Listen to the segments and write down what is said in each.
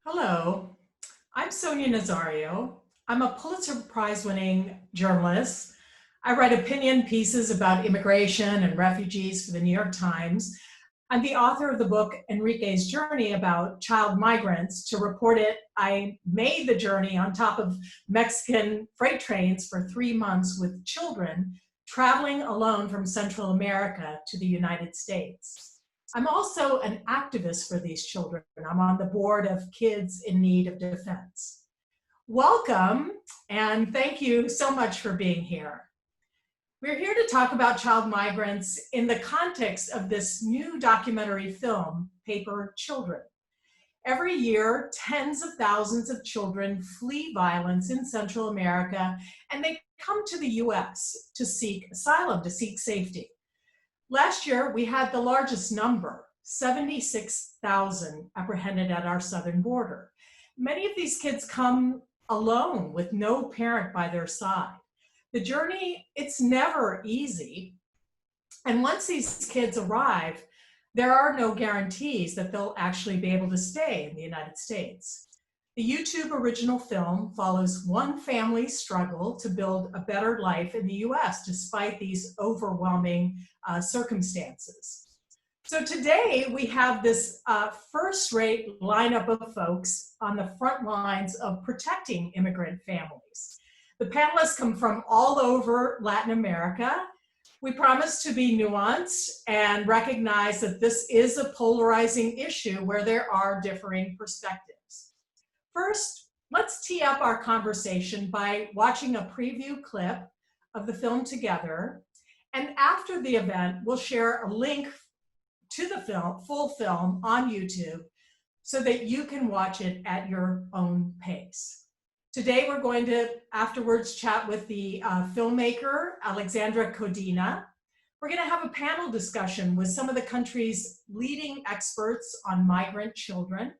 Hello, I'm Sonia Nazario. I'm a Pulitzer Prize winning journalist. I write opinion pieces about immigration and refugees for the New York Times. I'm the author of the book Enrique's Journey about child migrants. To report it, I made the journey on top of Mexican freight trains for 3 months with children traveling alone from Central America to the United States. I'm also an activist for these children. I'm on the board of Kids in Need of Defense. Welcome, and thank you so much for being here. We're here to talk about child migrants in the context of this new documentary film, Paper Children. Every year, tens of thousands of children flee violence in Central America, and they come to the US to seek asylum, to seek safety. Last year, we had the largest number, 76,000 apprehended at our southern border. Many of these kids come alone with no parent by their side. The journey, it's never easy. And once these kids arrive, there are no guarantees that they'll actually be able to stay in the United States. The YouTube original film follows one family's struggle to build a better life in the US despite these overwhelming circumstances. So today we have this first-rate lineup of folks on the front lines of protecting immigrant families. The panelists come from all over Latin America. We promise to be nuanced and recognize that this is a polarizing issue where there are differing perspectives. First, let's tee up our conversation by watching a preview clip of the film together. And after the event, we'll share a link to the full film on YouTube so that you can watch it at your own pace. Today, we're going to afterwards chat with the filmmaker, Alexandra Codina. We're going to have a panel discussion with some of the country's leading experts on migrant children.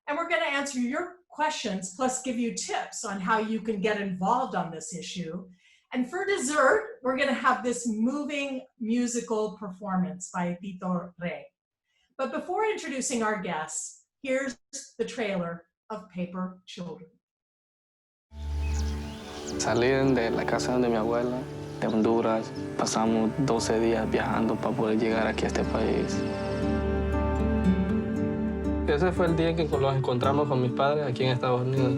And we're going to answer your questions, plus give you tips on how you can get involved on this issue. And for dessert, we're going to have this moving musical performance by Tito Rey. But before introducing our guests, here's the trailer of Paper Children. Salí de la casa de mi abuela, de Honduras. Pasamos 12 días viajando para poder llegar aquí a este país. Ese fue el día en que los encontramos con mis padres aquí en Estados Unidos.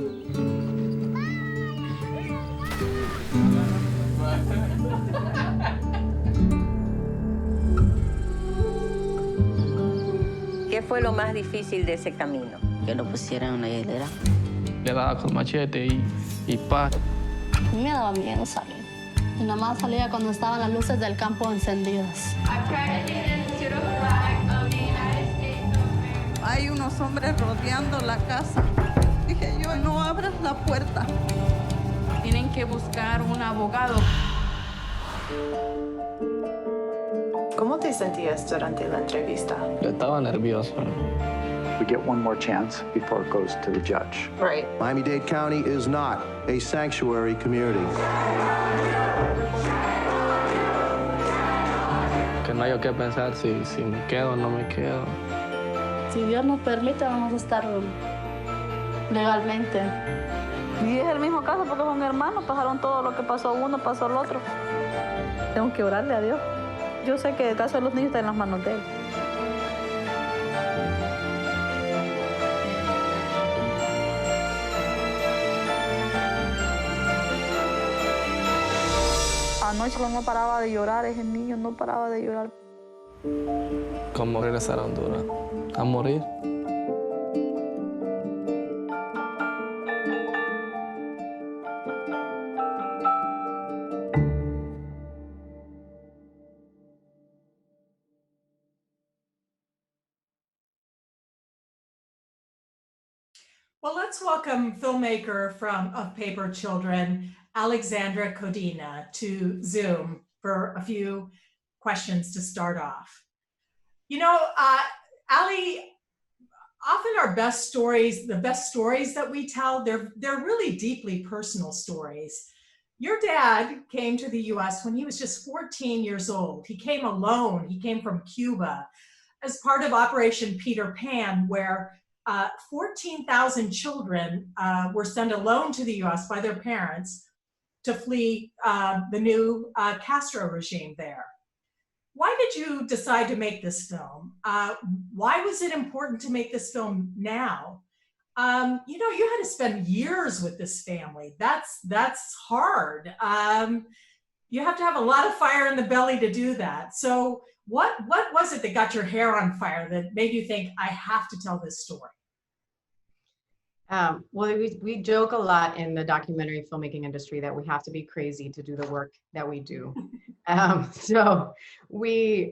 ¿Qué fue lo más difícil de ese camino? Que lo pusieran en la hielera. Le daba con machete y pa. A mí me daba miedo salir. Y nada más salía cuando estaban las luces del campo encendidas. Hay unos hombres rodeando la casa. Dije yo, no abras la puerta. Tienen que buscar un abogado. ¿Cómo te sentías durante la entrevista? Yo estaba nervioso. We get one more chance before it goes to the judge. Right. Miami-Dade County is not a sanctuary community. Que no hay que pensar si me quedo o no me quedo. Si Dios nos permite, vamos a estar legalmente. Y es el mismo caso porque son hermanos, pasaron todo lo que pasó uno, pasó el otro. Tengo que orarle a Dios. Yo sé que el caso de los niños está en las manos de Él. Anoche no paraba de llorar, ese niño no paraba de llorar. ¿Cómo regresar a Honduras? ¿A morir? Well, let's welcome filmmaker of Paper Children, Alexandra Codina, to Zoom for a few questions to start off. You know, Ali, often our best stories, the best stories that we tell, they're really deeply personal stories. Your dad came to the US when he was just 14 years old. He came alone. He came from Cuba as part of Operation Peter Pan, where 14,000 children were sent alone to the US by their parents to flee the new Castro regime there. Why did you decide to make this film? Why was it important to make this film now? You know, you had to spend years with this family. That's hard. You have to have a lot of fire in the belly to do that. So what was it that got your hair on fire that made you think, I have to tell this story? Well, we joke a lot in the documentary filmmaking industry that we have to be crazy to do the work that we do. So we're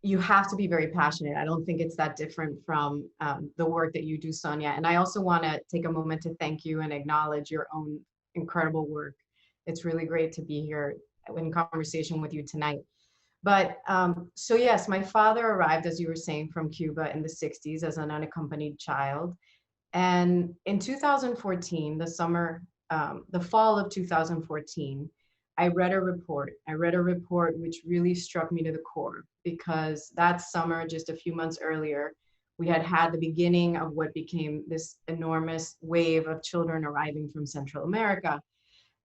you have to be very passionate. I don't think it's that different from the work that you do, Sonia. And I also want to take a moment to thank you and acknowledge your own incredible work. It's really great to be here in conversation with you tonight. But so yes, my father arrived, as you were saying, from Cuba in the 60s as an unaccompanied child. And in 2014, the fall of 2014, I read a report which really struck me to the core, because that summer, just a few months earlier, we had the beginning of what became this enormous wave of children arriving from Central America.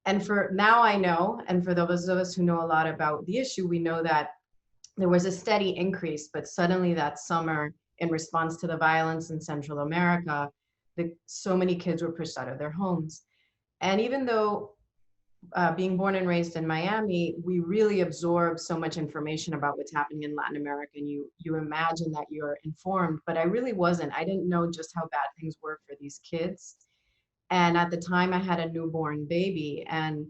And for now I know, and for those of us who know a lot about the issue, we know that there was a steady increase, but suddenly that summer, in response to the violence in Central America, so many kids were pushed out of their homes. And even though being born and raised in Miami, we really absorb so much information about what's happening in Latin America, and you imagine that you're informed, but I really wasn't. I didn't know just how bad things were for these kids. And at the time I had a newborn baby, and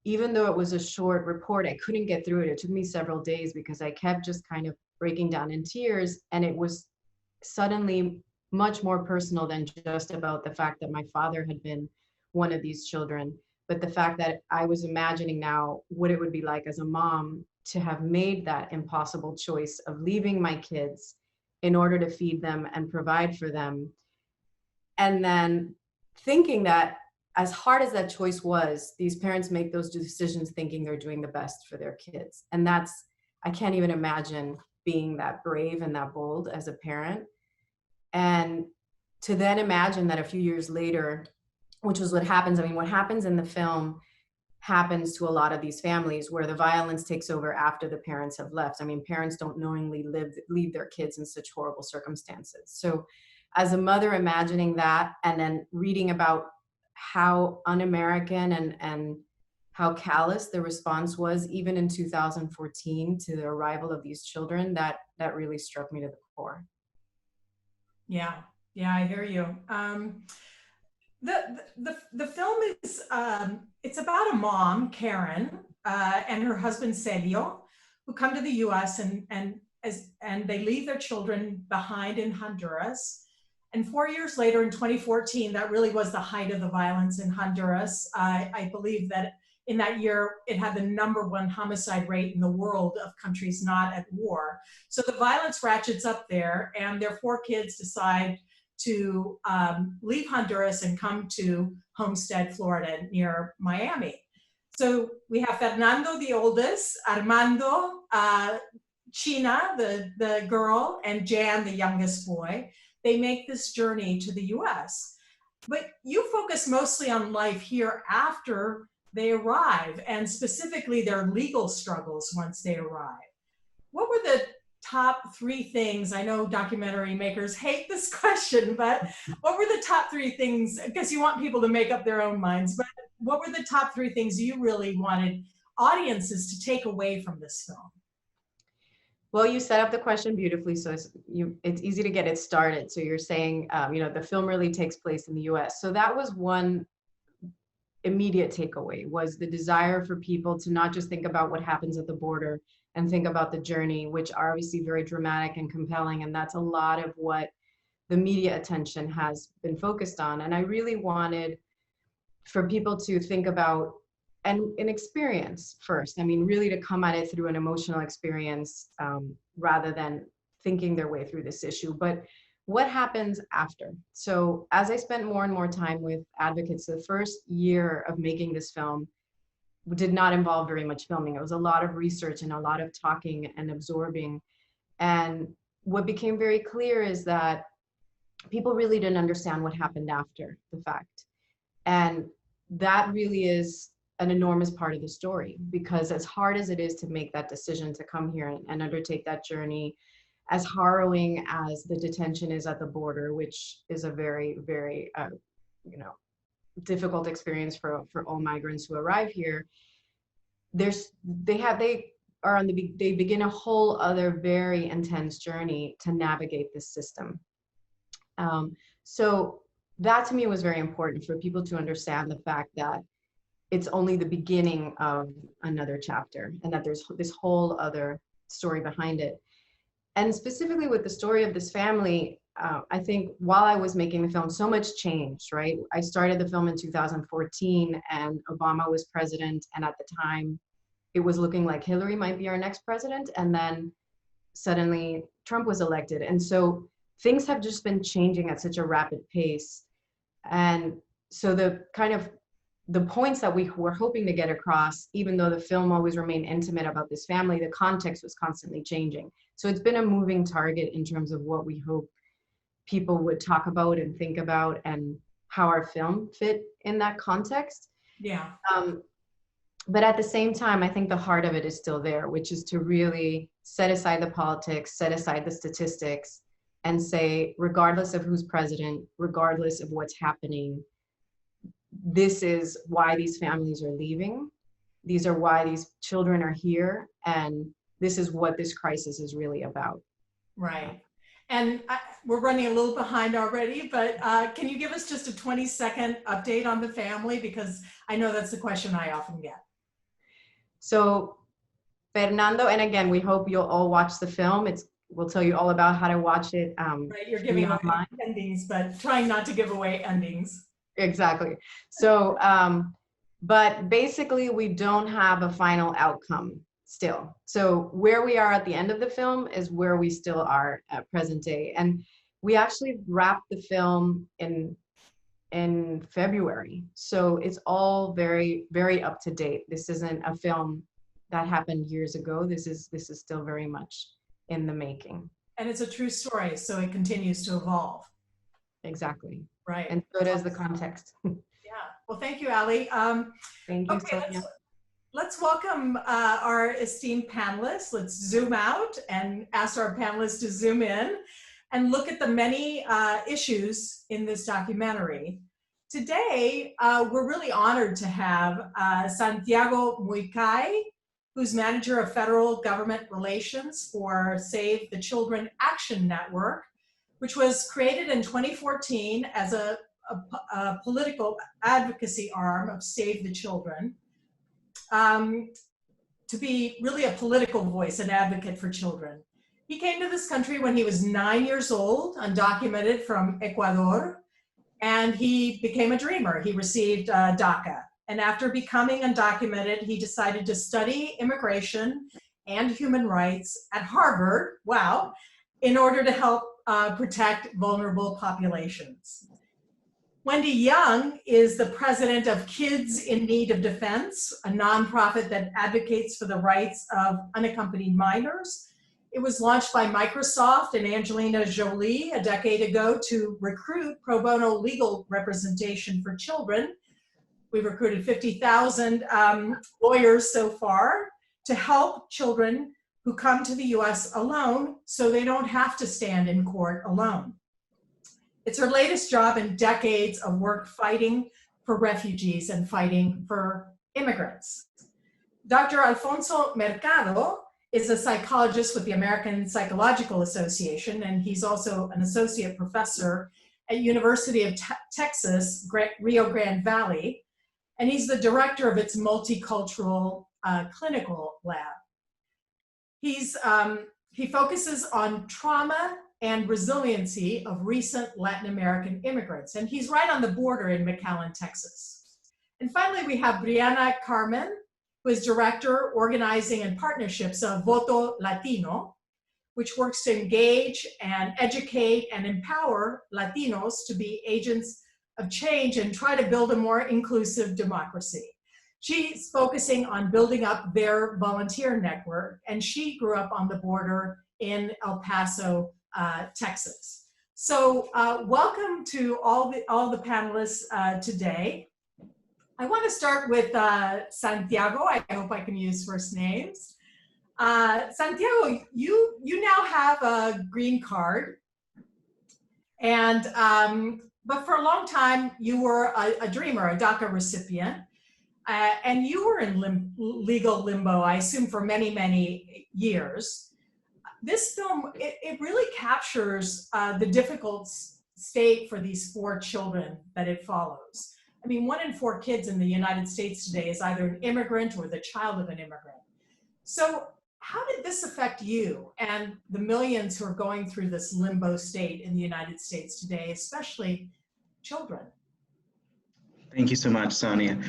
even though it was a short report, I couldn't get through it. It took me several days because I kept just kind of breaking down in tears, and it was suddenly much more personal than just about the fact that my father had been one of these children, but the fact that I was imagining now what it would be like as a mom to have made that impossible choice of leaving my kids in order to feed them and provide for them. And then thinking that as hard as that choice was, these parents make those decisions thinking they're doing the best for their kids. And I can't even imagine being that brave and that bold as a parent. And to then imagine that a few years later, which was what happens, I mean, what happens in the film happens to a lot of these families where the violence takes over after the parents have left. I mean, parents don't knowingly leave their kids in such horrible circumstances. So as a mother, imagining that and then reading about how un-American and how callous the response was even in 2014 to the arrival of these children, that really struck me to the core. Yeah, I hear you. The film is it's about a mom, Karen, and her husband Sergio, who come to the U.S. and they leave their children behind in Honduras. And 4 years later, in 2014, that really was the height of the violence in Honduras. I believe that in that year, it had the #1 homicide rate in the world of countries not at war. So the violence ratchets up there, and their 4 kids decide to leave Honduras and come to Homestead, Florida, near Miami. So we have Fernando, the oldest, Armando, China, the girl, and Jan, the youngest boy. They make this journey to the US. But you focus mostly on life here after they arrive, and specifically their legal struggles once they arrive. What were the top 3 things? I know documentary makers hate this question, but what were the top 3 things, because you want people to make up their own minds, but what were the top 3 things you really wanted audiences to take away from this film? Well, you set up the question beautifully, so it's easy to get it started. So you're saying, the film really takes place in the US. So that was one immediate takeaway, was the desire for people to not just think about what happens at the border and think about the journey, which are obviously very dramatic and compelling. And that's a lot of what the media attention has been focused on. And I really wanted for people to think about an experience first. I mean, really to come at it through an emotional experience rather than thinking their way through this issue. But what happens after? So as I spent more and more time with advocates, the first year of making this film did not involve very much filming. It was a lot of research and a lot of talking and absorbing. And what became very clear is that people really didn't understand what happened after the fact. And that really is an enormous part of the story, because as hard as it is to make that decision to come here and undertake that journey, as harrowing as the detention is at the border, which is a very, very, difficult experience for all migrants who arrive here, they begin a whole other very intense journey to navigate this system. So that to me was very important for people to understand the fact that it's only the beginning of another chapter, and that there's this whole other story behind it. And specifically with the story of this family, I think while I was making the film, so much changed, right? I started the film in 2014 and Obama was president. And at the time, it was looking like Hillary might be our next president. And then suddenly Trump was elected. And so things have just been changing at such a rapid pace. And so the points that we were hoping to get across, even though the film always remained intimate about this family, the context was constantly changing. So it's been a moving target in terms of what we hope people would talk about and think about, and how our film fit in that context. Yeah. But at the same time, I think the heart of it is still there, which is to really set aside the politics, set aside the statistics, and say, regardless of who's president, regardless of what's happening, this is why these families are leaving. These are why these children are here. And this is what this crisis is really about. Right. And we're running a little behind already, but can you give us just a 20-second update on the family? Because I know that's the question I often get. So Fernando, and again, we hope you'll all watch the film. We'll tell you all about how to watch it. Right, you're giving away endings, but trying not to give away endings. Exactly. So, but basically we don't have a final outcome still. So where we are at the end of the film is where we still are at present day. And we actually wrapped the film in February. So it's all very, very up to date. This isn't a film that happened years ago. This is still very much in the making. And it's a true story, so it continues to evolve. Exactly. Right. And so does the context. Yeah. Well, thank you, Ali. Thank you, okay, Sonia. let's welcome our esteemed panelists. Let's zoom out and ask our panelists to zoom in and look at the many issues in this documentary. Today, we're really honored to have Santiago Muicay, who's manager of federal government relations for Save the Children Action Network, which was created in 2014 as a political advocacy arm of Save the Children, to be really a political voice and advocate for children. He came to this country when he was 9 years old, undocumented, from Ecuador, and he became a dreamer. He received DACA. And after becoming undocumented, he decided to study immigration and human rights at Harvard, wow, in order to help protect vulnerable populations. Wendy Young is the president of Kids in Need of Defense, a nonprofit that advocates for the rights of unaccompanied minors. It was launched by Microsoft and Angelina Jolie a decade ago to recruit pro bono legal representation for children. We've recruited 50,000 lawyers so far to help children who come to the US alone so they don't have to stand in court alone. It's her latest job in decades of work fighting for refugees and fighting for immigrants. Dr. Alfonso Mercado is a psychologist with the American Psychological Association, and he's also an associate professor at University of Texas, Rio Grande Valley, and he's the director of its multicultural clinical lab. He focuses on trauma and resiliency of recent Latin American immigrants, and he's right on the border in McAllen, Texas. And finally, we have Brianna Carmen, who is director, organizing, and partnerships of Voto Latino, which works to engage and educate and empower Latinos to be agents of change and try to build a more inclusive democracy. She's focusing on building up their volunteer network, and she grew up on the border in El Paso, Texas. So welcome to all the panelists today. I want to start with Santiago. I hope I can use first names. Santiago, you now have a green card, and but for a long time you were a dreamer, a DACA recipient, and you were in legal limbo, I assume, for many, many years. This film, it really captures the difficult state for these 4 children that it follows. I mean, 1 in 4 kids in the United States today is either an immigrant or the child of an immigrant. So how did this affect you and the millions who are going through this limbo state in the United States today, especially children? Thank you so much, Sonia.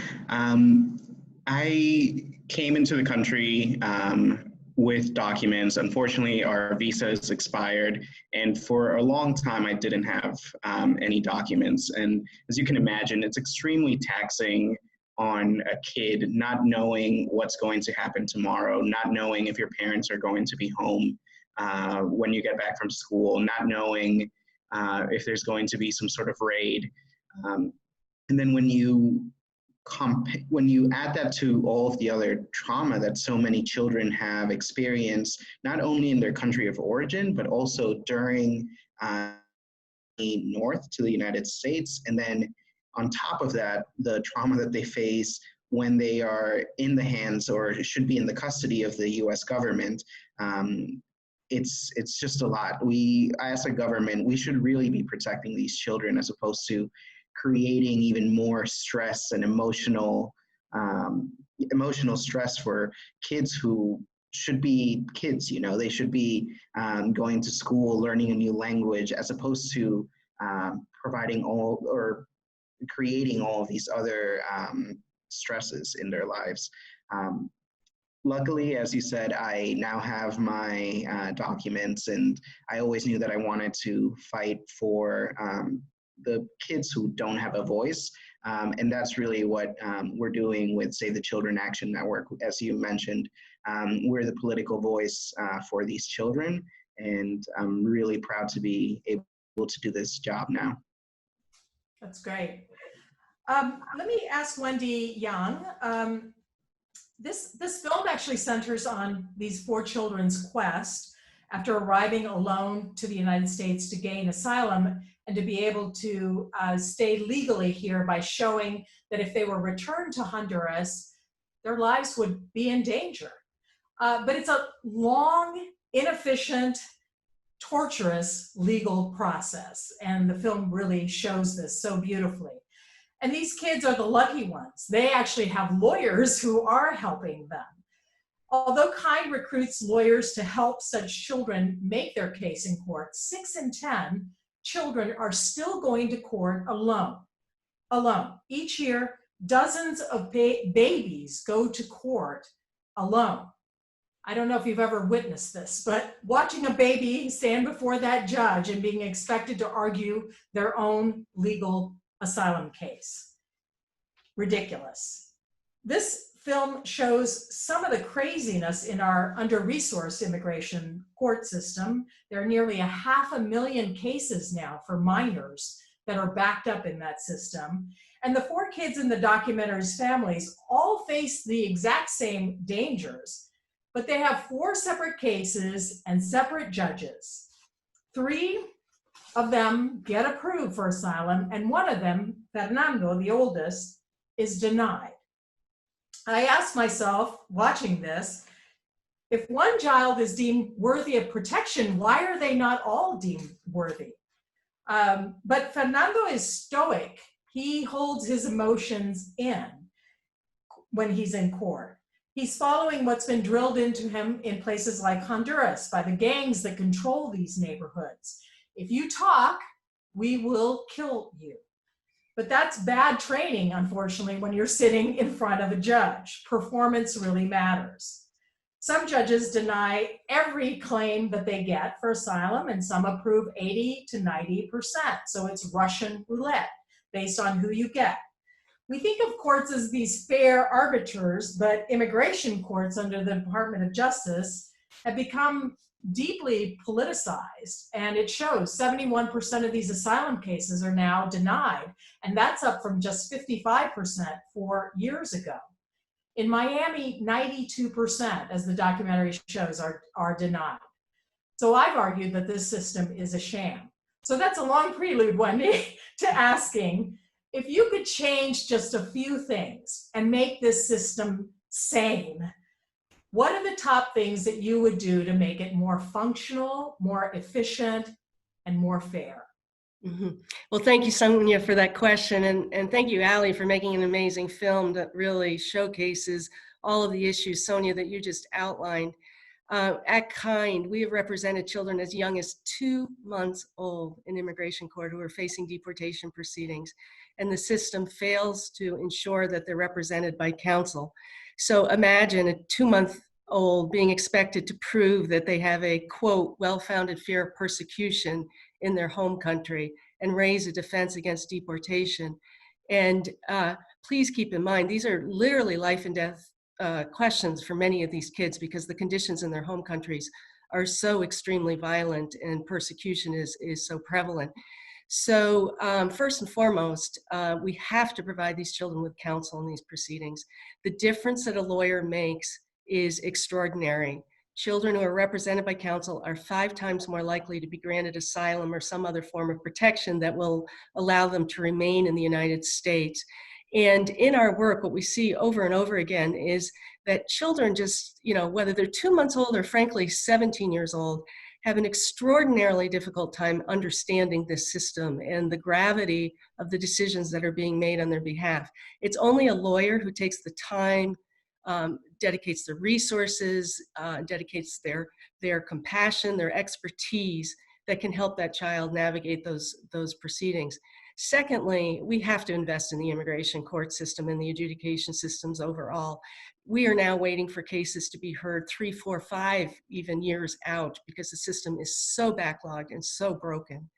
I came into the country with documents. Unfortunately, our visas expired, and for a long time I didn't have any documents. And as you can imagine, it's extremely taxing on a kid not knowing what's going to happen tomorrow, not knowing if your parents are going to be home when you get back from school, not knowing if there's going to be some sort of raid. And then when you add that to all of the other trauma that so many children have experienced, not only in their country of origin, but also during north to the United States, and then on top of that, the trauma that they face when they are in the hands or should be in the custody of the US government, it's just a lot. We, as a government, we should really be protecting these children as opposed to creating even more stress and emotional stress for kids who should be kids. You know, they should be going to school, learning a new language, as opposed to providing all or creating all of these other stresses in their lives. Luckily, as you said, I now have my documents, and I always knew that I wanted to fight for the kids who don't have a voice. And that's really what we're doing with Save the Children Action Network. As you mentioned, we're the political voice for these children, and I'm really proud to be able to do this job now. That's great. Let me ask Wendy Young. This film actually centers on these 4 children's quest after arriving alone to the United States to gain asylum and to be able to stay legally here by showing that if they were returned to Honduras, their lives would be in danger. But it's a long, inefficient, torturous legal process, and the film really shows this so beautifully. And these kids are the lucky ones. They actually have lawyers who are helping them. Although KIND recruits lawyers to help such children make their case in court, 6 in 10 children are still going to court alone. Each year, dozens of babies go to court alone. I don't know if you've ever witnessed this, but watching a baby stand before that judge and being expected to argue their own legal asylum case. Ridiculous. This film shows some of the craziness in our under-resourced immigration court system. There are nearly 500,000 cases now for minors that are backed up in that system. And the 4 kids in the documentary's families all face the exact same dangers, but they have 4 separate cases and separate judges. 3 of them get approved for asylum, and 1 of them, Fernando, the oldest, is denied. I asked myself, watching this, if 1 child is deemed worthy of protection, why are they not all deemed worthy? But Fernando is stoic. He holds his emotions in when he's in court. He's following what's been drilled into him in places like Honduras by the gangs that control these neighborhoods. If you talk, we will kill you. But that's bad training, unfortunately, when you're sitting in front of a judge. Performance really matters. Some judges deny every claim that they get for asylum, and some approve 80 to 90%. So it's Russian roulette based on who you get. We think of courts as these fair arbiters, but immigration courts under the Department of Justice have become deeply politicized, and it shows 71% of these asylum cases are now denied, and that's up from just 55% 4 years ago. In Miami, 92%, as the documentary shows, are denied. So I've argued that this system is a sham. So that's a long prelude, Wendy, to asking if you could change just a few things and make this system sane. What are the top things that you would do to make it more functional, more efficient, and more fair? Mm-hmm. Well, thank you, Sonia, for that question. And thank you, Ali, for making an amazing film that really showcases all of the issues, Sonia, that you just outlined. At KIND, we have represented children as young as 2 months old in immigration court who are facing deportation proceedings. And the system fails to ensure that they're represented by counsel. So imagine a 2-month-old being expected to prove that they have a, quote, well-founded fear of persecution in their home country and raise a defense against deportation. And please keep in mind, these are literally life and death questions for many of these kids because the conditions in their home countries are so extremely violent and persecution is so prevalent. So first and foremost, we have to provide these children with counsel in these proceedings. The difference that a lawyer makes is extraordinary. Children who are represented by counsel are 5 times more likely to be granted asylum or some other form of protection that will allow them to remain in the United States. And in our work, what we see over and over again is that children just, whether they're 2 months old or frankly 17 years old, have an extraordinarily difficult time understanding this system and the gravity of the decisions that are being made on their behalf. It's only a lawyer who takes the time, dedicates their resources, dedicates their compassion, their expertise that can help that child navigate those proceedings. Secondly, we have to invest in the immigration court system and the adjudication systems overall. We are now waiting for cases to be heard 3, 4, 5 even years out because the system is so backlogged and so broken.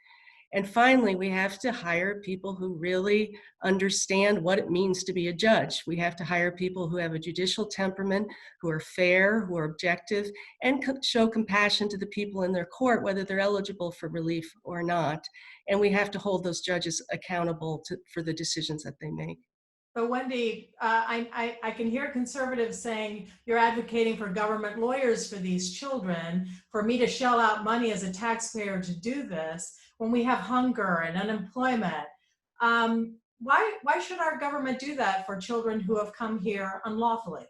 And finally, we have to hire people who really understand what it means to be a judge. We have to hire people who have a judicial temperament, who are fair, who are objective, and show compassion to the people in their court, whether they're eligible for relief or not. And we have to hold those judges accountable for the decisions that they make. So Wendy, I can hear conservatives saying you're advocating for government lawyers for these children, for me to shell out money as a taxpayer to do this when we have hunger and unemployment. Why should our government do that for children who have come here unlawfully?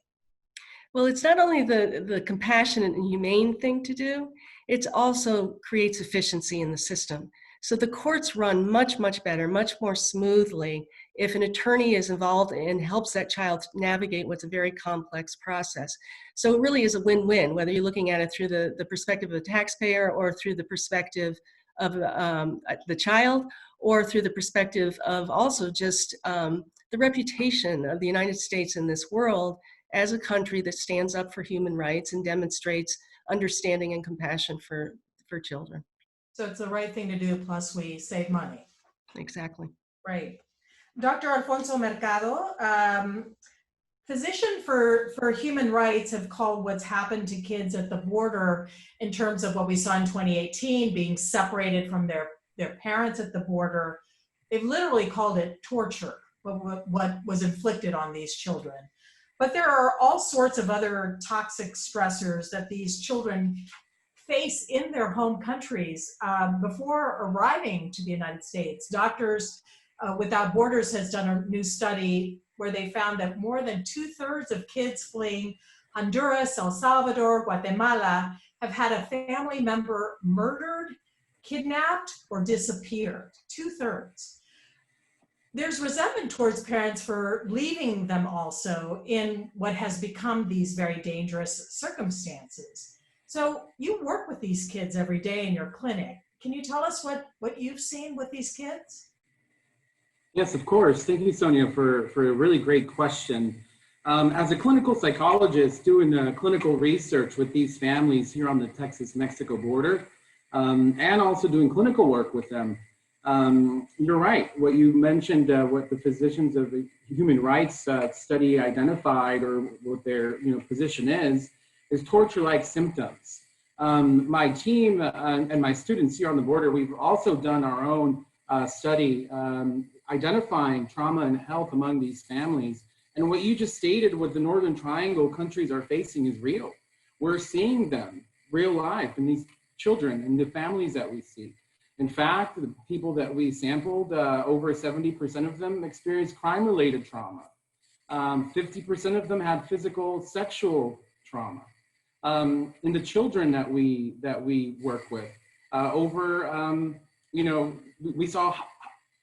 Well, it's not only the compassionate and humane thing to do, it also creates efficiency in the system. So the courts run much, much better, much more smoothly if an attorney is involved and helps that child navigate what's a very complex process. So it really is a win-win, whether you're looking at it through the perspective of a taxpayer or through the perspective of the child, or through the perspective of also just the reputation of the United States in this world as a country that stands up for human rights and demonstrates understanding and compassion for children. So it's the right thing to do, plus we save money. Exactly. Right. Dr. Alfonso Mercado, Physicians for Human Rights have called what's happened to kids at the border in terms of what we saw in 2018, being separated from their parents at the border. They've literally called it torture, what was inflicted on these children. But there are all sorts of other toxic stressors that these children face in their home countries before arriving to the United States. Doctors Without Borders has done a new study where they found that more than 2/3 of kids fleeing Honduras, El Salvador, Guatemala have had a family member murdered, kidnapped, or disappeared. 2/3. There's resentment towards parents for leaving them also in what has become these very dangerous circumstances. So you work with these kids every day in your clinic. Can you tell us what you've seen with these kids? Yes, of course. Thank you, Sonia, for a really great question. As a clinical psychologist doing clinical research with these families here on the Texas-Mexico border, and also doing clinical work with them, you're right. What you mentioned, what the Physicians of Human Rights study identified, or what their position is is torture-like symptoms. My team and my students here on the border, we've also done our own study identifying trauma and health among these families. And what you just stated, what the Northern Triangle countries are facing is real. We're seeing them real life in these children and the families that we see. In fact, the people that we sampled, over 70% of them experienced crime-related trauma. 50% of them had physical, sexual trauma. In the children that we work with, we saw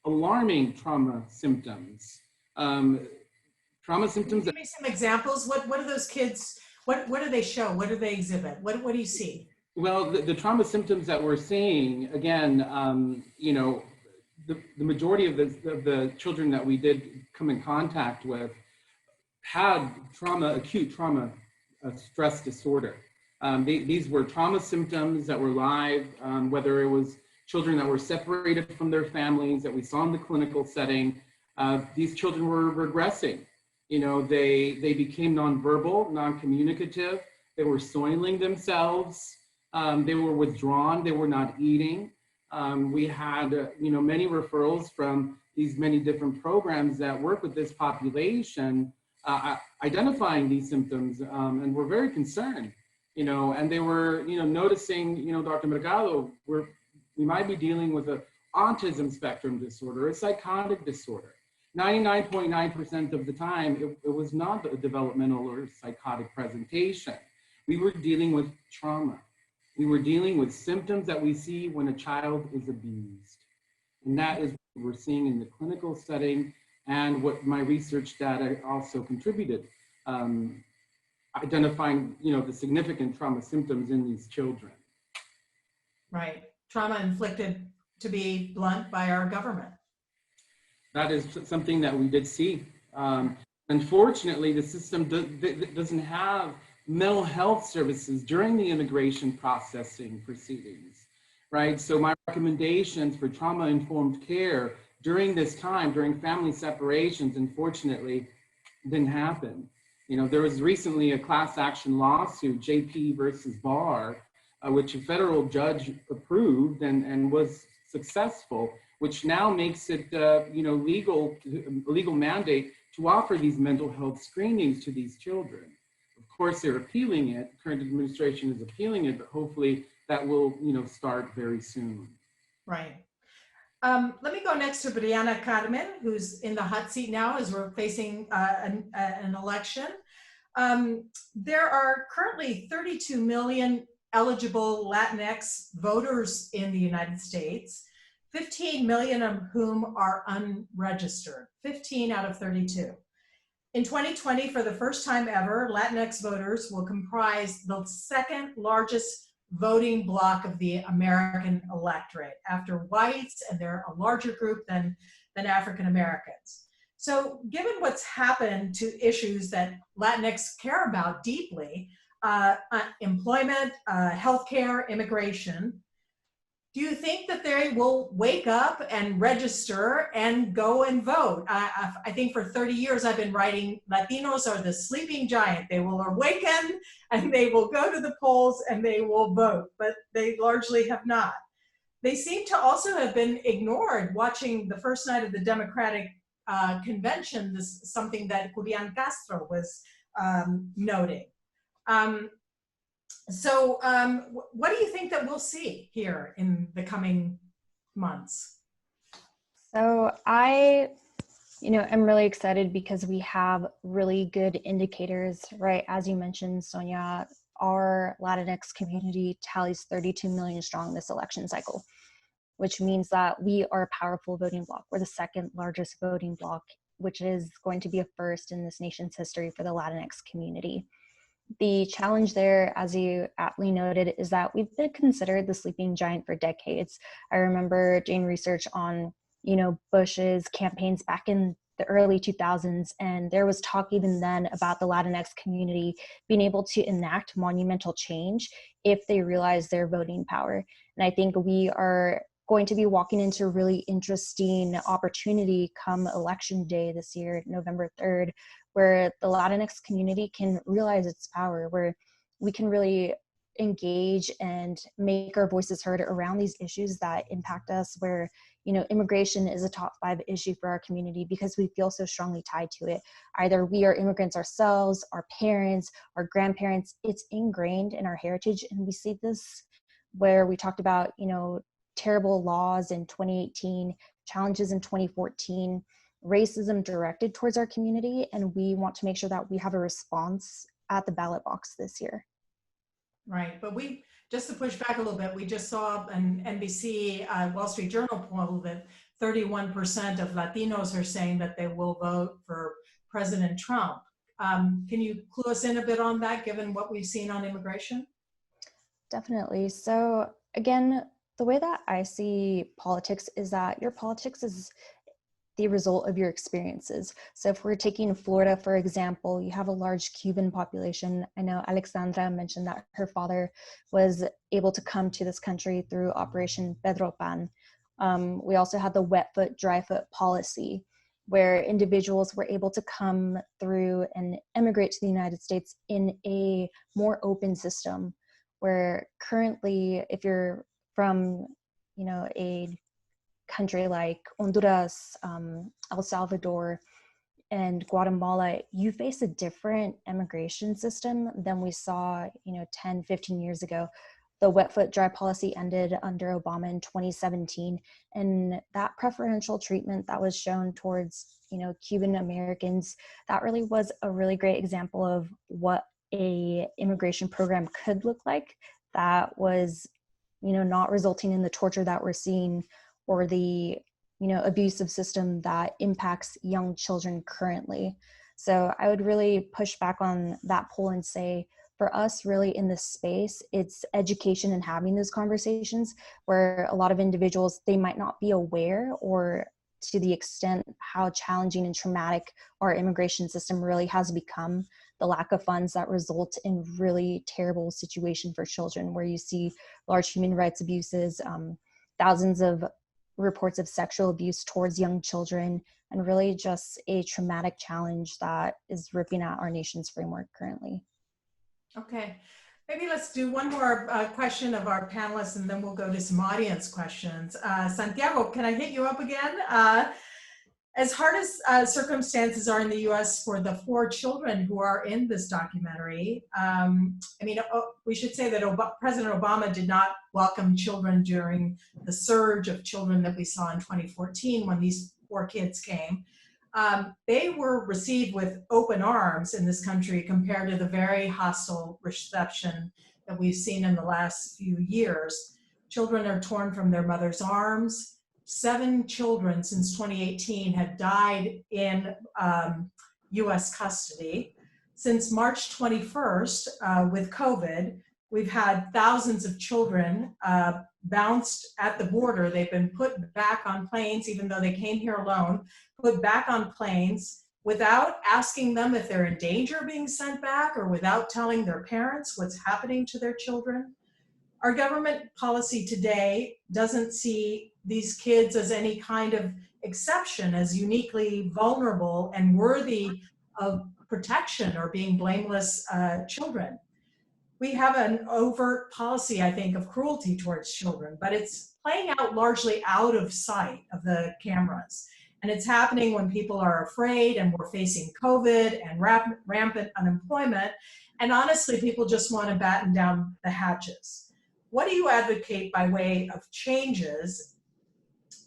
alarming trauma symptoms. Trauma symptoms. Give me some examples. What are those kids? What do they show? What do they exhibit? What do you see? Well, the trauma symptoms that we're seeing, again, the majority of the children that we did come in contact with had acute trauma stress disorder. These were trauma symptoms that were live, whether it was children that were separated from their families that we saw in the clinical setting. These children were regressing. They became nonverbal, non-communicative. They were soiling themselves. They were withdrawn. They were not eating. We had, many referrals from these many different programs that work with this population, identifying these symptoms, and we're very concerned, and they were, noticing, Dr. Mercado, we might be dealing with an autism spectrum disorder, a psychotic disorder. 99.9% of the time, it was not a developmental or psychotic presentation. We were dealing with trauma. We were dealing with symptoms that we see when a child is abused. And that is what we're seeing in the clinical setting and what my research data also contributed, identifying, the significant trauma symptoms in these children. Right. Trauma inflicted, to be blunt, by our government. That is something that we did see. Unfortunately, the system doesn't have mental health services during the immigration processing proceedings, right? So my recommendations for trauma-informed care during this time, during family separations, unfortunately, didn't happen. There was recently a class action lawsuit, JP versus Barr, which a federal judge approved and was successful, which now makes it, legal mandate to offer these mental health screenings to these children. Of course, they're appealing it. Current administration is appealing it, but hopefully that will, start very soon. Right. Let me go next to Brianna Carmen, who's in the hot seat now as we're facing an election. There are currently 32 million eligible Latinx voters in the United States, 15 million of whom are unregistered, 15 out of 32. In 2020, for the first time ever, Latinx voters will comprise the second largest voting bloc of the American electorate after whites, and they're a larger group than African Americans. So given what's happened to issues that Latinx care about deeply, employment, healthcare, immigration, do you think that they will wake up and register and go and vote? I think for 30 years I've been writing, Latinos are the sleeping giant. They will awaken and they will go to the polls and they will vote, but they largely have not. They seem to also have been ignored. Watching the first night of the Democratic convention, this is something that Julian Castro was noting. So what do you think that we'll see here in the coming months? So I, am really excited because we have really good indicators, right? As you mentioned, Sonia, our Latinx community tallies 32 million strong this election cycle, which means that we are a powerful voting bloc. We're the second largest voting bloc, which is going to be a first in this nation's history for the Latinx community. The challenge there, as you aptly noted, is that we've been considered the sleeping giant for decades. I remember doing research on, Bush's campaigns back in the early 2000s, and there was talk even then about the Latinx community being able to enact monumental change if they realize their voting power. And I think we are going to be walking into a really interesting opportunity come election day this year, November 3rd, where the Latinx community can realize its power, where we can really engage and make our voices heard around these issues that impact us, where, you know, immigration is a top 5 issue for our community because we feel so strongly tied to it. Either we are immigrants ourselves, our parents, our grandparents, it's ingrained in our heritage. And we see this where we talked about, you know, terrible laws in 2018, challenges in 2014, racism directed towards our community. And we want to make sure that we have a response at the ballot box this year. Right, but we, just to push back a little bit, we just saw an NBC Wall Street Journal poll that 31% of Latinos are saying that they will vote for President Trump. Can you clue us in a bit on that, given what we've seen on immigration? Definitely. So again, the way that I see politics is that your politics is the result of your experiences. So if we're taking Florida, for example, you have a large Cuban population. I know Alexandra mentioned that her father was able to come to this country through Operation Pedro Pan. We also had the wet foot, dry foot policy, where individuals were able to come through and emigrate to the United States in a more open system, where currently, if you're from, you know, a country like Honduras, El Salvador, and Guatemala, you face a different immigration system than we saw, you know, 10, 15 years ago. The wet foot dry policy ended under Obama in 2017, and that preferential treatment that was shown towards, you know, Cuban Americans, that really was a really great example of what a immigration program could look like, that was, you know, not resulting in the torture that we're seeing or the, you know, abusive system that impacts young children currently. So I would really push back on that poll and say, for us really in this space, it's education and having those conversations where a lot of individuals, they might not be aware or to the extent how challenging and traumatic our immigration system really has become, the lack of funds that result in really terrible situation for children, where you see large human rights abuses, thousands of reports of sexual abuse towards young children, and really just a traumatic challenge that is ripping at our nation's framework currently. Okay, maybe let's do one more question of our panelists, and then we'll go to some audience questions. Santiago, can I hit you up again? As hard as circumstances are in the US for the 4 children who are in this documentary, I mean, we should say that President Obama did not welcome children during the surge of children that we saw in 2014 when these 4 kids came. They were received with open arms in this country compared to the very hostile reception that we've seen in the last few years. Children are torn from their mother's arms. 7 children since 2018 have died in US custody. Since March 21st, with COVID, we've had thousands of children bounced at the border. They've been put back on planes, even though they came here alone, put back on planes without asking them if they're in danger of being sent back or without telling their parents what's happening to their children. Our government policy today doesn't see these kids as any kind of exception, as uniquely vulnerable and worthy of protection or being blameless children. We have an overt policy, I think, of cruelty towards children, but it's playing out largely out of sight of the cameras. And it's happening when people are afraid and we're facing COVID and rampant unemployment. And honestly, people just want to batten down the hatches. What do you advocate by way of changes?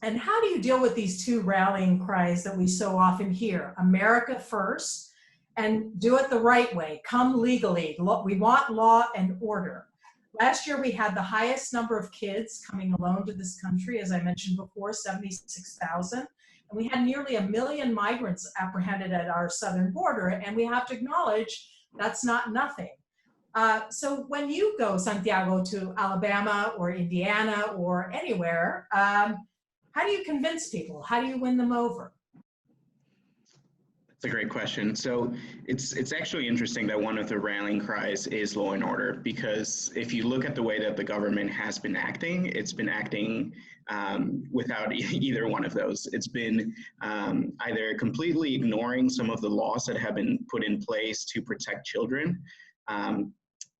And how do you deal with these 2 rallying cries that we so often hear? America first, and do it the right way. Come legally. We want law and order. Last year, we had the highest number of kids coming alone to this country, as I mentioned before, 76,000. And we had nearly 1 million migrants apprehended at our southern border. And we have to acknowledge that's not nothing. So when you go, Santiago, to Alabama or Indiana or anywhere, how do you convince people? How do you win them over? That's a great question. So it's actually interesting that one of the rallying cries is law and order, because if you look at the way that the government has been acting, it's been acting without either one of those. It's been either completely ignoring some of the laws that have been put in place to protect children,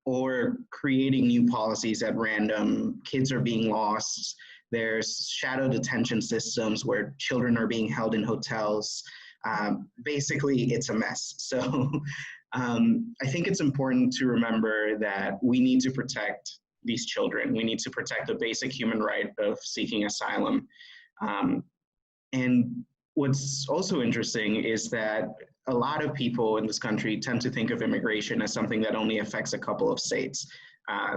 or creating new policies at random. Kids are being lost. There's shadow detention systems where children are being held in hotels. Basically, it's a mess. So I think it's important to remember that we need to protect these children. We need to protect the basic human right of seeking asylum. And what's also interesting is that a lot of people in this country tend to think of immigration as something that only affects a couple of states,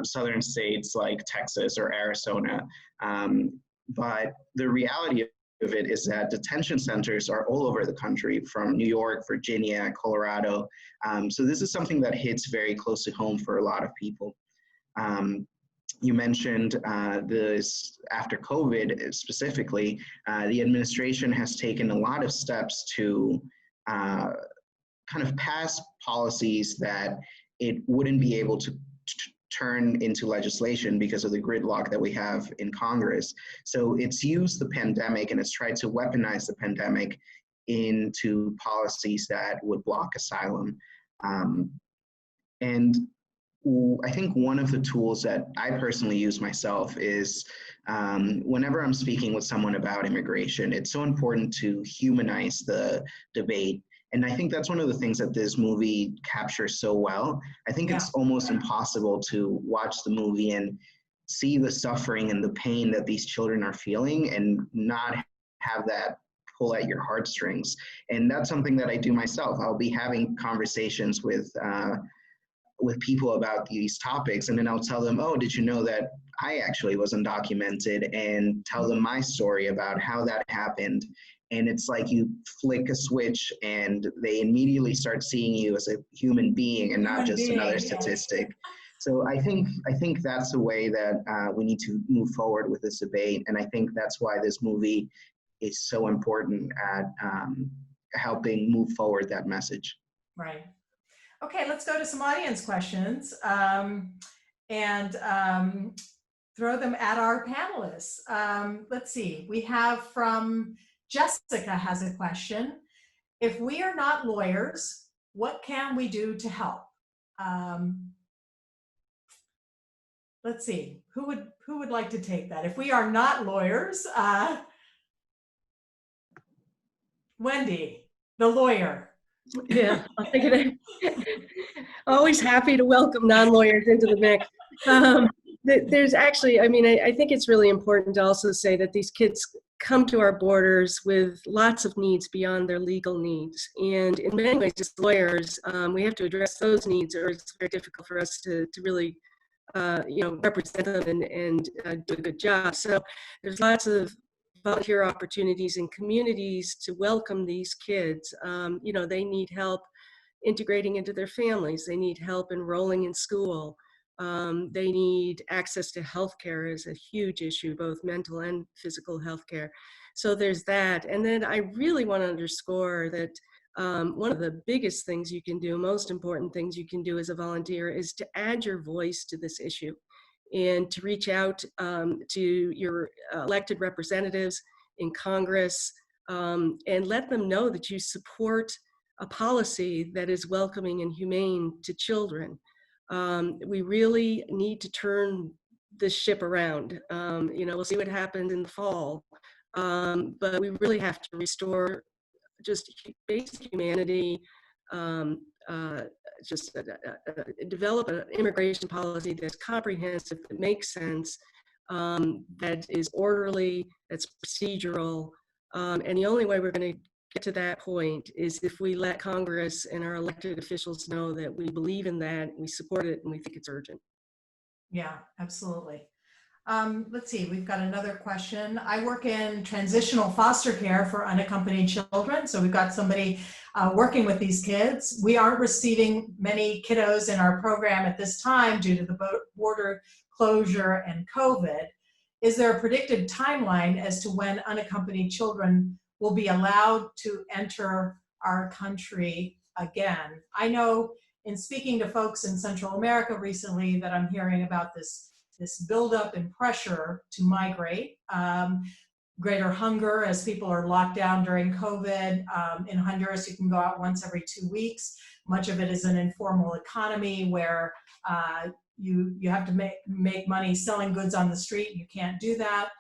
southern states like Texas or Arizona. But the reality of it is that detention centers are all over the country, from New York, Virginia, Colorado. So this is something that hits very close to home for a lot of people. You mentioned this after COVID specifically, the administration has taken a lot of steps to kind of pass policies that it wouldn't be able to turn into legislation because of the gridlock that we have in Congress. So it's used the pandemic and it's tried to weaponize the pandemic into policies that would block asylum. And I think one of the tools that I personally use myself is whenever I'm speaking with someone about immigration, it's so important to humanize the debate. And I think that's one of the things that this movie captures so well. I think it's almost impossible to watch the movie and see the suffering and the pain that these children are feeling and not have that pull at your heartstrings. And that's something that I do myself. I'll be having conversations with people about these topics, and then I'll tell them, oh, did you know that I actually was undocumented, and tell them my story about how that happened. And it's like you flick a switch and they immediately start seeing you as a human being and not just another statistic. So I think that's the way that we need to move forward with this debate. And I think that's why this movie is so important at helping move forward that message. Right. Okay, let's go to some audience questions and throw them at our panelists. Let's see, we have from Jessica has a question. If we are not lawyers, what can we do to help? Let's see, who would like to take that? If we are not lawyers, Wendy, the lawyer. Yeah, I'll take it. Always happy to welcome non-lawyers into the mix. There's actually, I mean, I think it's really important to also say that these kids come to our borders with lots of needs beyond their legal needs. And in many ways, as lawyers, we have to address those needs, or it's very difficult for us to really represent them and do a good job. So there's lots of volunteer opportunities in communities to welcome these kids. They need help integrating into their families. They need help enrolling in school. They need access to healthcare is a huge issue, both mental and physical healthcare. So there's that. And then I really want to underscore that one of the biggest things you can do, most important things you can do as a volunteer, is to add your voice to this issue and to reach out to your elected representatives in Congress and let them know that you support a policy that is welcoming and humane to children. We really need to turn this ship around. We'll see what happens in the fall, but we really have to restore just basic humanity, develop an immigration policy that's comprehensive, that makes sense, that is orderly, that's procedural. And the only way we're going to get to that point is if we let Congress and our elected officials know that we believe in that, we support it, and we think it's urgent. Yeah, absolutely. Let's see, we've got another question. I work in transitional foster care for unaccompanied children. So we've got somebody working with these kids. We aren't receiving many kiddos in our program at this time due to the border closure and COVID. Is there a predicted timeline as to when unaccompanied children will be allowed to enter our country again? I know in speaking to folks in Central America recently that I'm hearing about this buildup in pressure to migrate, greater hunger as people are locked down during COVID. In Honduras, you can go out once every 2 weeks. Much of it is an informal economy where you have to make money selling goods on the street. You can't do that.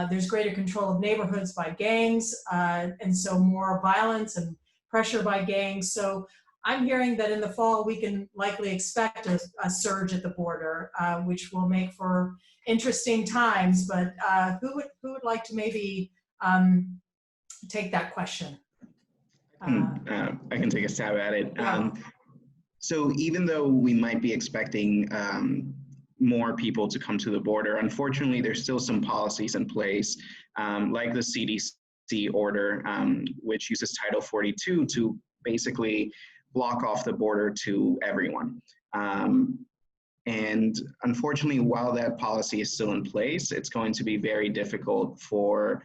There's greater control of neighborhoods by gangs, and so more violence and pressure by gangs. So I'm hearing that in the fall we can likely expect a surge at the border, which will make for interesting times. But who would like to maybe take that question? I can take a stab at it. So even though we might be expecting more people to come to the border, unfortunately, there's still some policies in place, like the CDC order, which uses Title 42 to basically block off the border to everyone. And unfortunately, while that policy is still in place, it's going to be very difficult for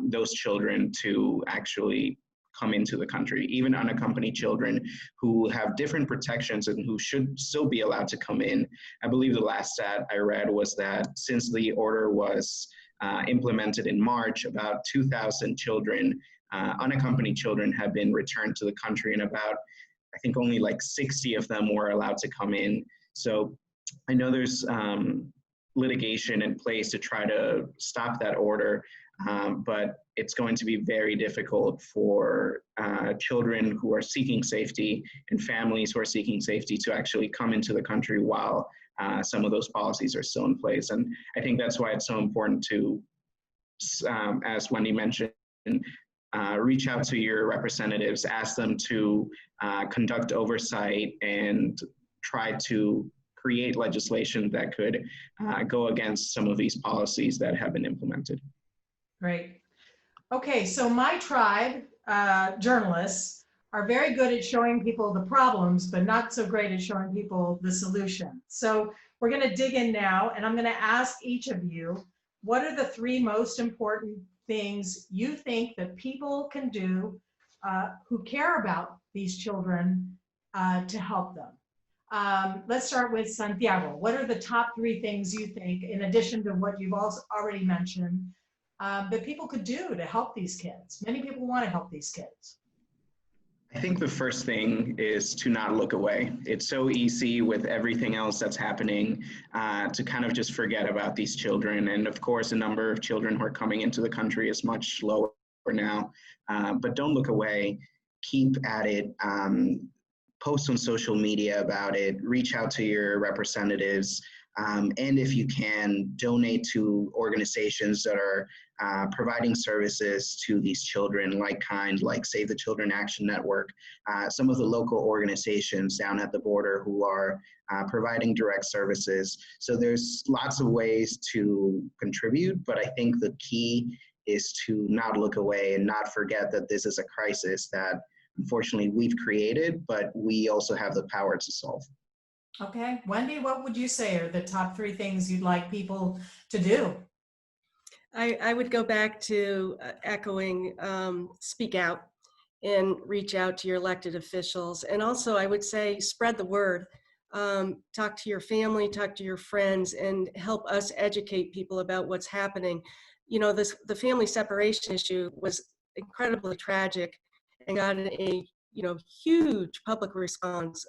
those children to actually come into the country, even unaccompanied children who have different protections and who should still be allowed to come in. I believe the last stat I read was that since the order was implemented in March, about 2,000 children, unaccompanied children, have been returned to the country, and about, I think only like 60 of them were allowed to come in. So I know there's litigation in place to try to stop that order, but it's going to be very difficult for children who are seeking safety and families who are seeking safety to actually come into the country while some of those policies are still in place. And I think that's why it's so important to, as Wendy mentioned, reach out to your representatives, ask them to conduct oversight and try to create legislation that could go against some of these policies that have been implemented. Great. Okay, so my tribe, journalists, are very good at showing people the problems, but not so great at showing people the solution. So we're going to dig in now, and I'm going to ask each of you, what are the 3 most important things you think that people can do who care about these children to help them? Let's start with Santiago. What are the top 3 things you think, in addition to what you've also already mentioned, that people could do to help these kids? Many people want to help these kids. I think the first thing is to not look away. It's so easy with everything else that's happening to kind of just forget about these children. And of course, the number of children who are coming into the country is much lower now, but don't look away. Keep at it. Post on social media about it, reach out to your representatives, and if you can, donate to organizations that are providing services to these children, like Save the Children Action Network, some of the local organizations down at the border who are providing direct services. So there's lots of ways to contribute, but I think the key is to not look away and not forget that this is a crisis that unfortunately we've created, but we also have the power to solve. Okay, Wendy, what would you say are the top 3 things you'd like people to do? I would go back to echoing speak out and reach out to your elected officials. And also I would say spread the word. Talk to your family, talk to your friends, and help us educate people about what's happening. You know, the family separation issue was incredibly tragic and got a huge public response.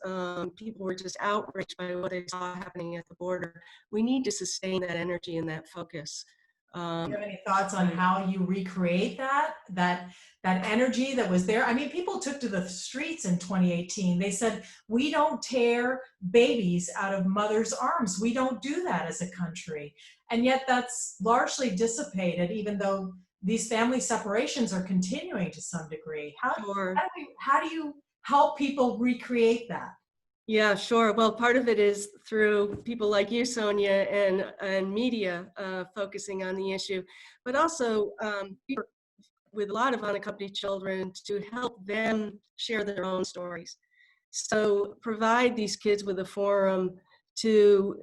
People were just outraged by what they saw happening at the border. We need to sustain that energy and that focus. Do you have any thoughts on how you recreate that energy that was there? I mean, people took to the streets in 2018. They said, we don't tear babies out of mothers' arms. We don't do that as a country. And yet that's largely dissipated, even though these family separations are continuing to some degree. How do you help people recreate that? Yeah, sure. Well, part of it is through people like you, Sonia, and media focusing on the issue, but also with a lot of unaccompanied children to help them share their own stories. So provide these kids with a forum to,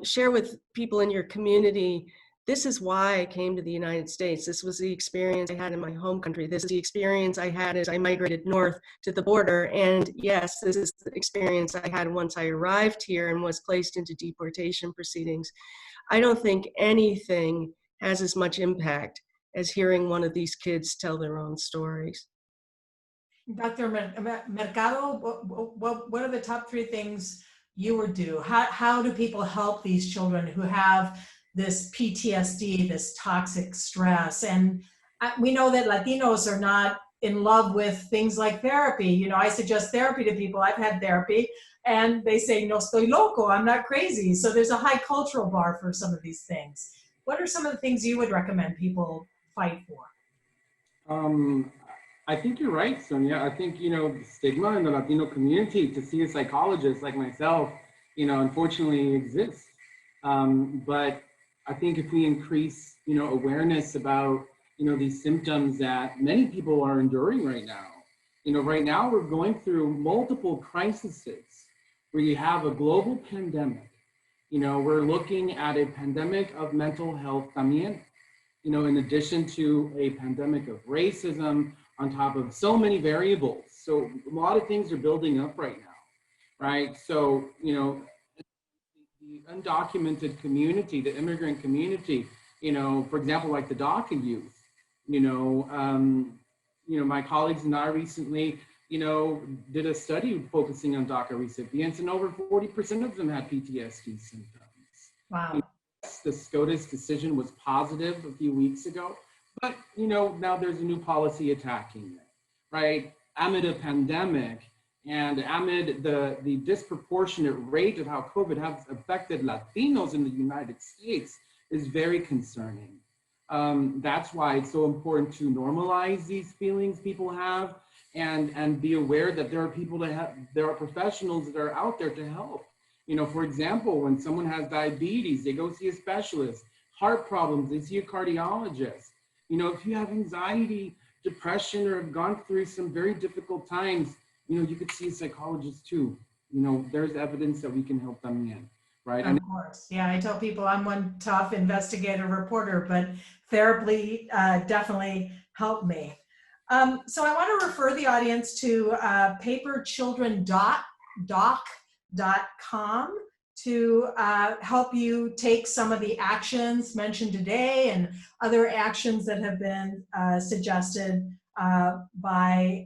share with people in your community. This is why I came to the United States. This was the experience I had in my home country. This is the experience I had as I migrated north to the border. And yes, this is the experience I had once I arrived here and was placed into deportation proceedings. I don't think anything has as much impact as hearing one of these kids tell their own stories. Dr. Mercado, what are the top 3 things you would do? How do people help these children who have this PTSD, this toxic stress? And we know that Latinos are not in love with things like therapy. You know, I suggest therapy to people. I've had therapy and they say, no estoy loco, I'm not crazy. So there's a high cultural bar for some of these things. What are some of the things you would recommend people fight for? I think you're right, Sonia. I think, you know, the stigma in the Latino community to see a psychologist like myself, you know, unfortunately exists. But I think if we increase, you know, awareness about, you know, these symptoms that many people are enduring right now. You know, right now we're going through multiple crises where you have a global pandemic. You know, we're looking at a pandemic of mental health también. You know, in addition to a pandemic of racism, on top of so many variables. So a lot of things are building up right now, right? So, you know, the undocumented community, the immigrant community, you know, for example, like the DACA youth, you know, my colleagues and I recently, you know, did a study focusing on DACA recipients, and over 40% of them had PTSD symptoms. Wow. The SCOTUS decision was positive a few weeks ago, but, you know, now there's a new policy attacking it, right? Amid a pandemic and amid the disproportionate rate of how COVID has affected Latinos in the United States is very concerning. That's why it's so important to normalize these feelings people have and be aware that there are people there are professionals that are out there to help. You know, for example, when someone has diabetes, they go see a specialist. Heart problems, they see a cardiologist. You know, if you have anxiety, depression, or have gone through some very difficult times, you know, you could see a psychologist too. You know, there's evidence that we can help them in, right? Of course. Yeah, I tell people I'm one tough investigative reporter, but therapy definitely helped me. So I want to refer the audience to paperchildren.doc.com to help you take some of the actions mentioned today and other actions that have been suggested by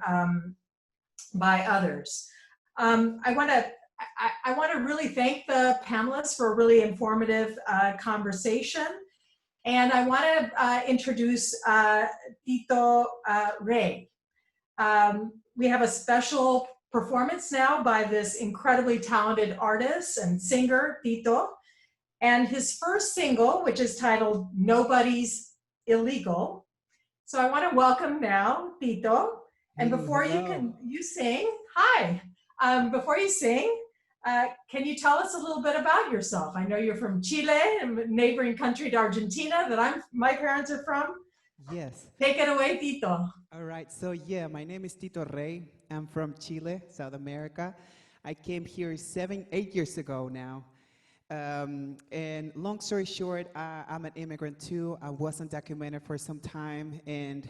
others. I want to really thank the panelists for a really informative conversation. And I want to introduce Tito Rey. We have a special performance now by this incredibly talented artist and singer, Tito. And his first single, which is titled Nobody's Illegal. So I want to welcome now Tito. And before you sing, hi. Before you sing, can you tell us a little bit about yourself? I know you're from Chile, a neighboring country to Argentina that my parents are from. Yes. Take it away, Tito. All right, so yeah, my name is Tito Rey. I'm from Chile, South America. I came here 8 years ago now. And long story short, I'm an immigrant too. I was undocumented for some time, and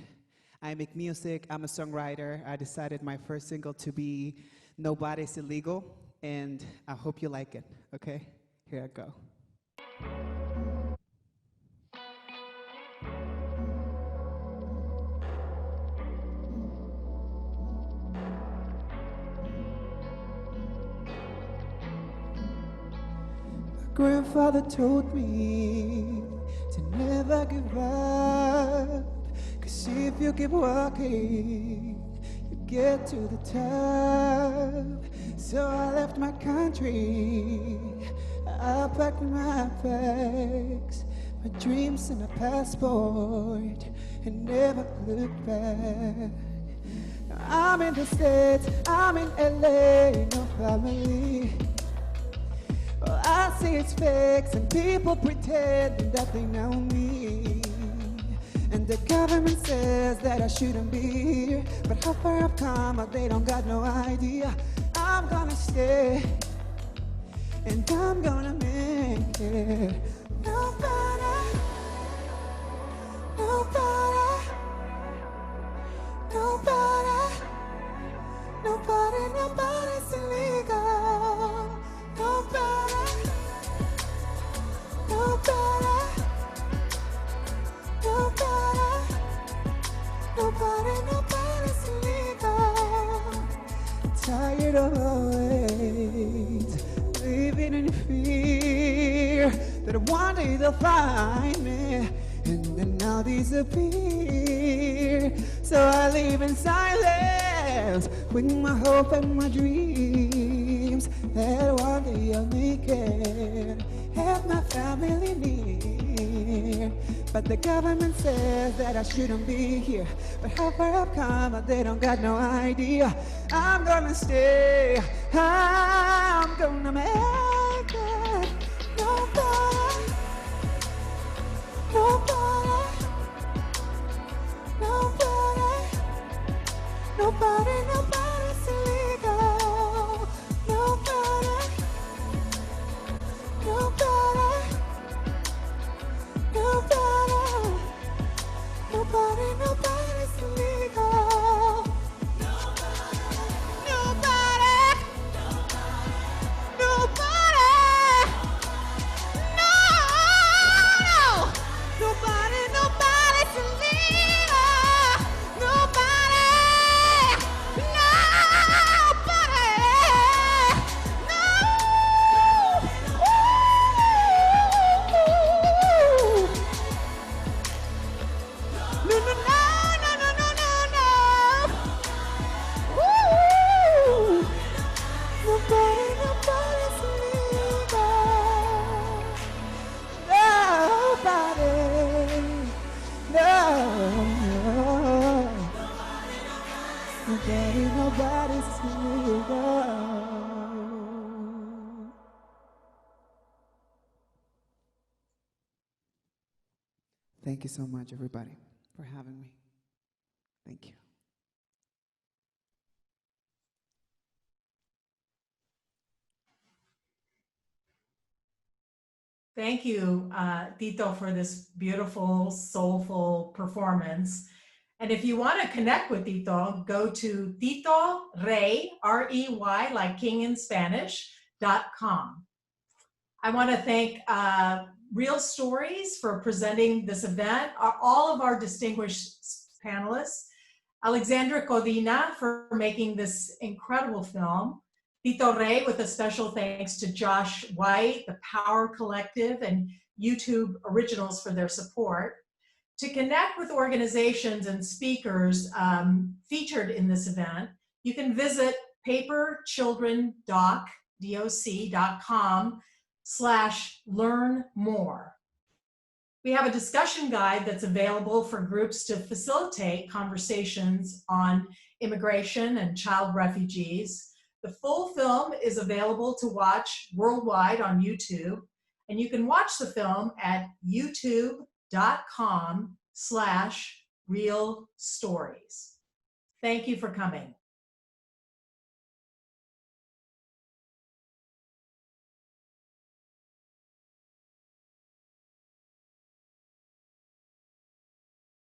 I make music. I'm a songwriter. I decided my first single to be Nobody's Illegal, and I hope you like it, okay? Here I go. Grandfather told me to never give up, 'cause if you keep walking, you get to the top. So I left my country, I packed my bags, my dreams and a passport, and never looked back. I'm in the States, I'm in LA, no family. All I see is fakes and people pretending that they know me. And the government says that I shouldn't be here, but how far I've come, they don't got no idea. I'm gonna stay, and I'm gonna make it. Nobody, nobody, nobody, nobody, nobody's illegal. Nobody, nobody, nobody, nobody, nobody's illegal. day they'll find me, and then I'll disappear. So I live in silence with my hope and my dreams that one day I'll make it, have my family near. But the government says that I shouldn't be here. But how far I've come, they don't got no idea. I'm gonna stay, I'm gonna make it. Nobody, nobody, nobody, nobody, nobody's illegal. Nobody, nobody, nobody, nobody, nobody's illegal. Nobody, nobody, no, nobody, nobody's illegal. Nobody, nobody, no. No, no, no, no, no, no, no, no. Woo! Nobody, nobody's illegal. Nobody, no. Nobody, nobody's illegal. Thank you so much, everybody, for having me. Thank you. Thank you, Tito, for this beautiful, soulful performance. And if you want to connect with Tito, go to Tito Rey, R-E-Y, like king in Spanish, .com. I want to thank Real Stories for presenting this event, all of our distinguished panelists, Alexandra Codina for making this incredible film, Tito Rey with a special thanks to Josh White, the Power Collective, and YouTube Originals for their support. To connect with organizations and speakers featured in this event, you can visit paperchildrendoc.com/learn-more. We have a discussion guide that's available for groups to facilitate conversations on immigration and child refugees. The full film is available to watch worldwide on YouTube, and you can watch the film at youtube.com/realstories. Thank you for coming.